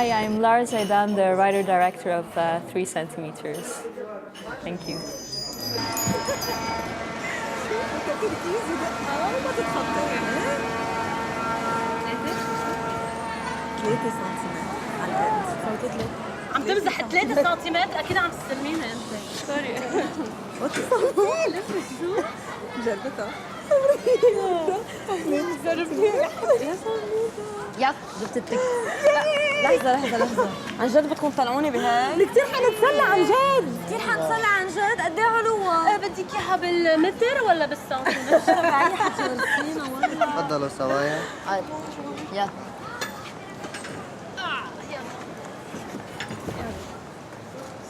Hi, I'm Lara Zeidan, the writer-director of Three Centimetres. Thank you. عم تمزح 3 سنتيمتر اكيد عم تستلمينها انت. سوري. جربتها. يا جبت التك. لحظة عن جد بدكم تطلعوني بهاي؟ كثير حنتسلى عن جد. كثير حنتسلى عن جد، قد ايه علوها؟ بدك اياها بالمتر ولا بالسنتيمتر؟ اي حكي ولسينا والله. تفضلوا سوايا. يلا.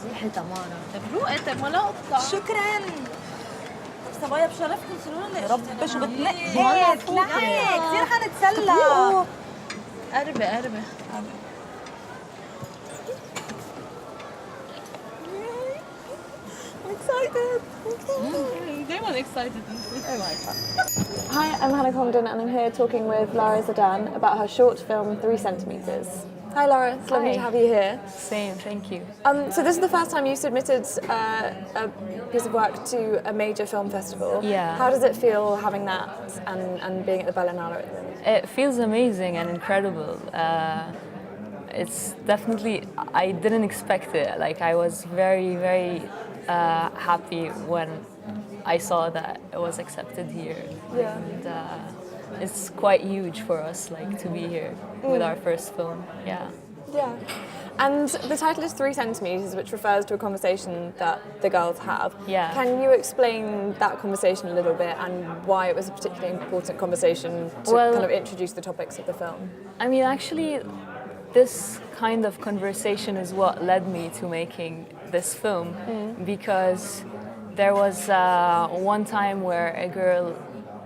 زيحي تمارا. بروقي طيب ولا قطع. شكرا. صبايا بشرفكم شنو يا رب شو بتلقي كثير حنتسلى. قربي. I'm excited. دايما excited. Oh my god. Hi, I'm Hannah Congdon and I'm here talking with Lara Zeidan about her short film 3 Centimetres. Hi Lara, it's lovely Hi. to have you here. Same, thank you. So this is the first time you submitted a piece of work to a major film festival. Yeah. How does it feel having that and being at the berlinale at the moment? It feels amazing and incredible. It's definitely, I didn't expect it. Like, I was very, very happy when I saw that it was accepted here. Yeah. And it's quite huge for us, like, to be here with our first film. Yeah. Yeah. And the title is 3 Centimetres, which refers to a conversation that the girls have. Yeah. Can you explain that conversation a little bit and why it was a particularly important conversation to kind of introduce the topics of the film? I mean, actually, this kind of conversation is what led me to making this film, because there was one time where a girl,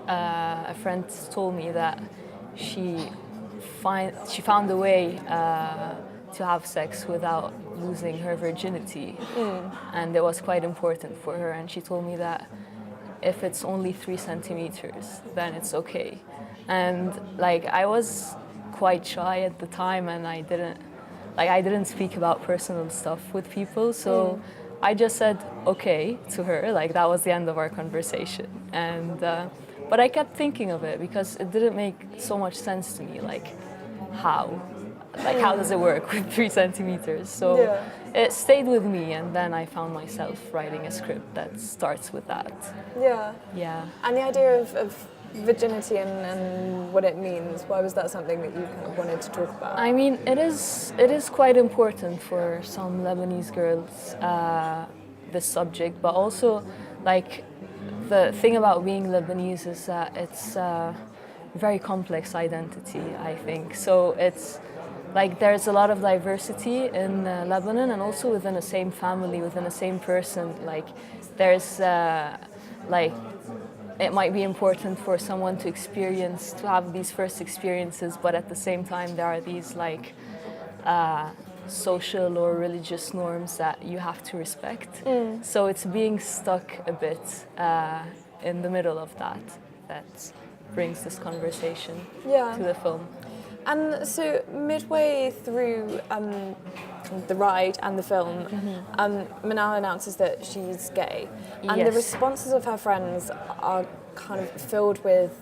a friend told me that she found a way to have sex without losing her virginity, and it was quite important for her, and she told me that if it's only 3 centimeters, then it's okay. And like, I was quite shy at the time, and I didn't speak about personal stuff with people, so I just said okay to her. Like, that was the end of our conversation. And but I kept thinking of it because it didn't make so much sense to me. Like, how does it work with 3 centimeters? So it stayed with me, and then I found myself writing a script that starts with that. Yeah. Yeah. And the idea of virginity and what it means, why was that something that you kind of wanted to talk about? I mean, it is quite important for some Lebanese girls, this subject, but also, like, the thing about being Lebanese is that it's a very complex identity, I think. So it's like there's a lot of diversity in Lebanon, and also within the same family, within the same person. Like, there's like, it might be important for someone to have these first experiences, but at the same time there are these like social or religious norms that you have to respect. So it's being stuck a bit in the middle of that brings this conversation to the film. And so midway through the ride and the film, Manal announces that she's gay, and the responses of her friends are kind of filled with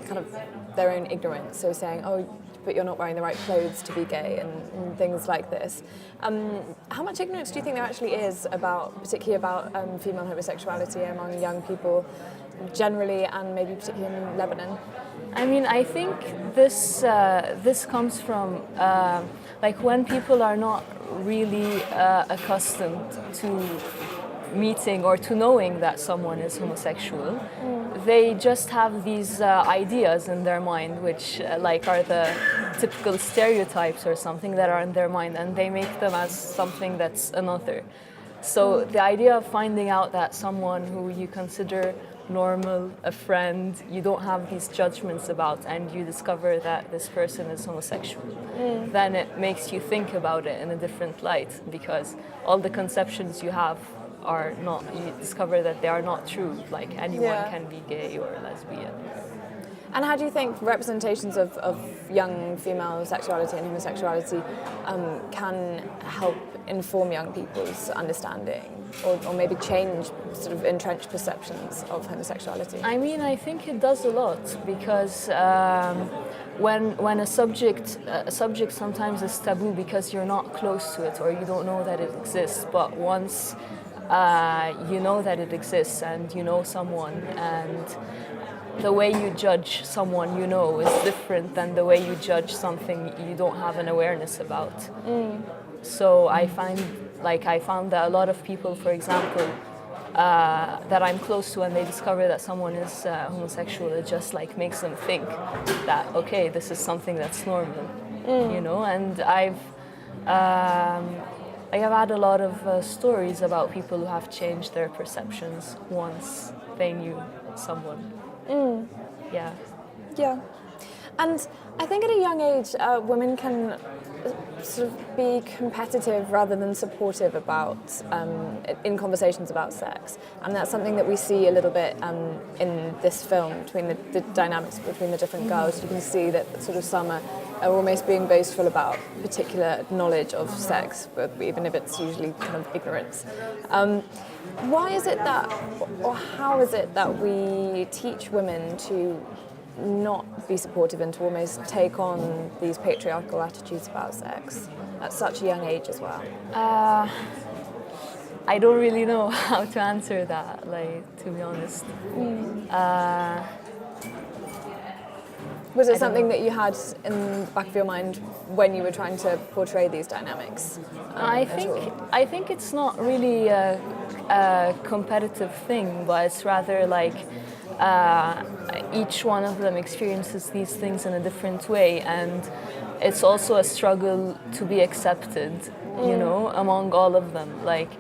kind of their own ignorance. So saying, "Oh, but you're not wearing the right clothes to be gay," and things like this. How much ignorance do you think there actually is particularly about female homosexuality among young people generally, and maybe particularly in Lebanon? I mean, I think this comes from like, when people are not really accustomed to meeting or to knowing that someone is homosexual, they just have these ideas in their mind, which like are the typical stereotypes or something that are in their mind, and they make them as something that's another. So the idea of finding out that someone who you consider normal, a friend, you don't have these judgments about, and you discover that this person is homosexual, then it makes you think about it in a different light, because all the conceptions you have are not, you discover that they are not true. Like, anyone can be gay or lesbian. And how do you think representations of young female sexuality and homosexuality can help inform young people's understanding or maybe change sort of entrenched perceptions of homosexuality? I mean, I think it does a lot because when a subject sometimes is taboo because you're not close to it or you don't know that it exists, but once you know that it exists and you know someone, and the way you judge someone you know is different than the way you judge something you don't have an awareness about. So I found that a lot of people, for example, that I'm close to, when they discover that someone is homosexual, it just like makes them think that, okay, this is something that's normal, you know. And I've had a lot of stories about people who have changed their perceptions once they knew someone. Yeah. Yeah. And I think at a young age, women can sort of be competitive rather than supportive about in conversations about sex, and that's something that we see a little bit in this film between the dynamics between the different girls. You can see that sort of some are almost being boastful about particular knowledge of sex, but even if it's usually kind of ignorance. Why is it that, or how is it that we teach women to not be supportive and to almost take on these patriarchal attitudes about sex at such a young age as well? I don't really know how to answer that, like, to be honest. Was it something that you had in the back of your mind when you were trying to portray these dynamics? I think it's not really a competitive thing, but it's rather like each one of them experiences these things in a different way, and it's also a struggle to be accepted, you know, among all of them. Like,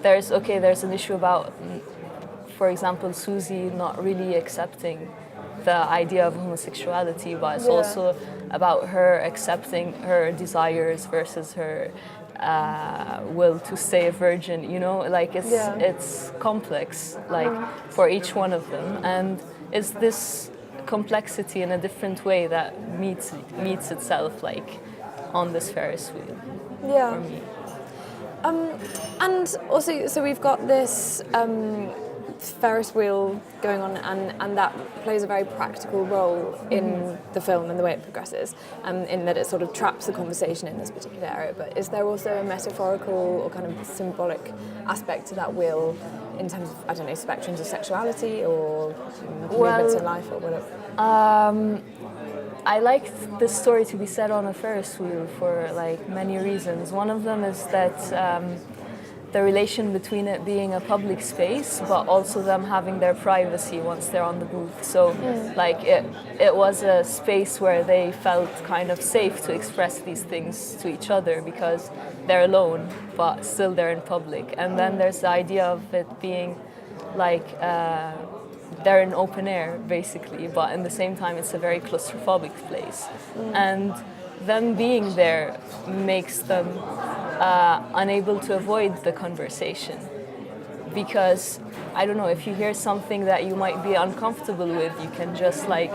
there's an issue about, for example, Susie not really accepting the idea of homosexuality, but it's also about her accepting her desires versus her will to stay a virgin, you know, like it's complex, like for each one of them, and it's this complexity in a different way that meets itself like on this Ferris wheel. For me. And also, so we've got this Ferris wheel going on, and that plays a very practical role in the film and the way it progresses, in that it sort of traps the conversation in this particular area. But is there also a metaphorical or kind of symbolic aspect to that wheel in terms of, I don't know, spectrums of sexuality or movements in life or whatever? I liked this story to be set on a Ferris wheel for like many reasons. One of them is that the relation between it being a public space, but also them having their privacy once they're on the booth. So like it was a space where they felt kind of safe to express these things to each other because they're alone, but still they're in public. And then there's the idea of it being like they're in open air, basically, but at the same time it's a very claustrophobic place. And them being there makes them unable to avoid the conversation. Because, I don't know, if you hear something that you might be uncomfortable with, you can just like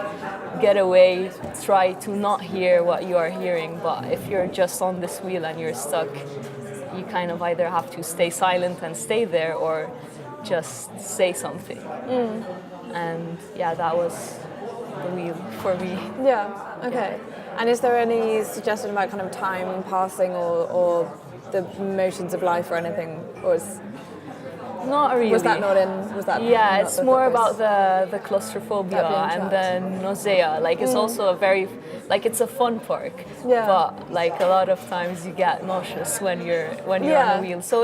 get away, try to not hear what you are hearing. But if you're just on this wheel and you're stuck, you kind of either have to stay silent and stay there or just say something. And yeah, that was the wheel for me. Yeah, okay. And is there any suggestion about kind of time passing or the motions of life or anything? Or is, not really. Was that not in? Was that? Yeah, not it's the more focus? about the claustrophobia and then nausea. Like it's also a very, like it's a fun park. Yeah. But like a lot of times you get nauseous when you're on a wheel. So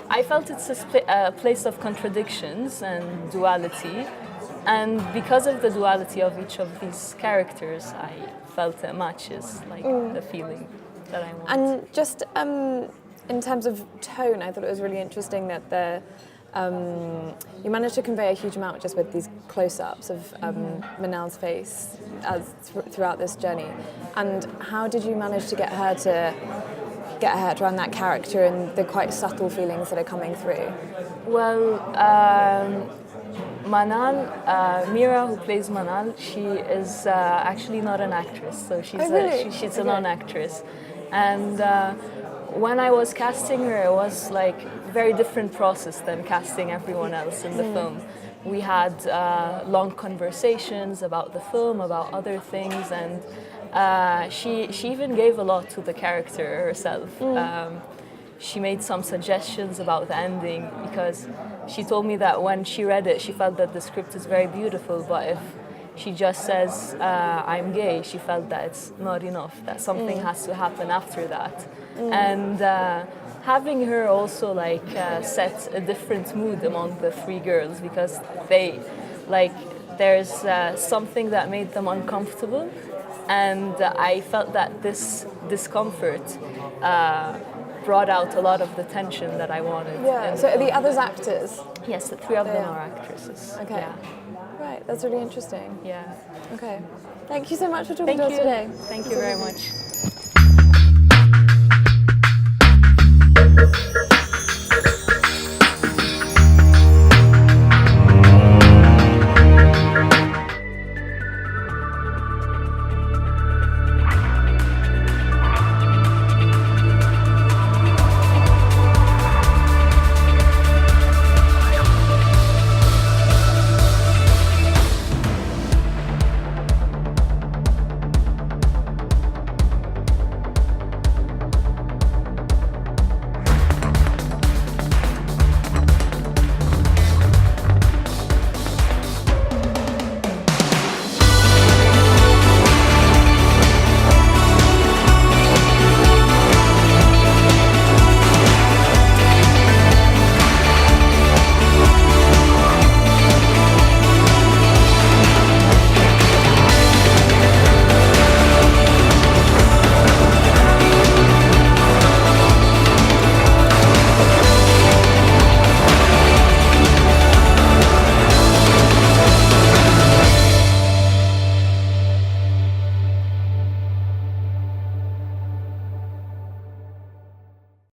I felt it's a place of contradictions and duality. And because of the duality of each of these characters, I felt it matches like the feeling that I want. And just in terms of tone, I thought it was really interesting that you managed to convey a huge amount just with these close-ups of Manal's face throughout this journey. And how did you manage to get her around that character and the quite subtle feelings that are coming through? Well, Manal, Mira, who plays Manal, she is actually not an actress, so she's a non-actress. And when I was casting her, it was like a very different process than casting everyone else in the film. We had long conversations about the film, about other things, and she even gave a lot to the character herself. She made some suggestions about the ending, because she told me that when she read it, she felt that the script is very beautiful, but if she just says, I'm gay, she felt that it's not enough, that something has to happen after that. And having her also like set a different mood among the three girls, because they, like, there's something that made them uncomfortable, and I felt that this discomfort brought out a lot of the tension that I wanted. Yeah, so are the others actors? Yes, the three of them are actresses. Okay. Yeah. Right, that's really interesting. Yeah. Okay. Thank you so much for talking to us today. Thank you very much.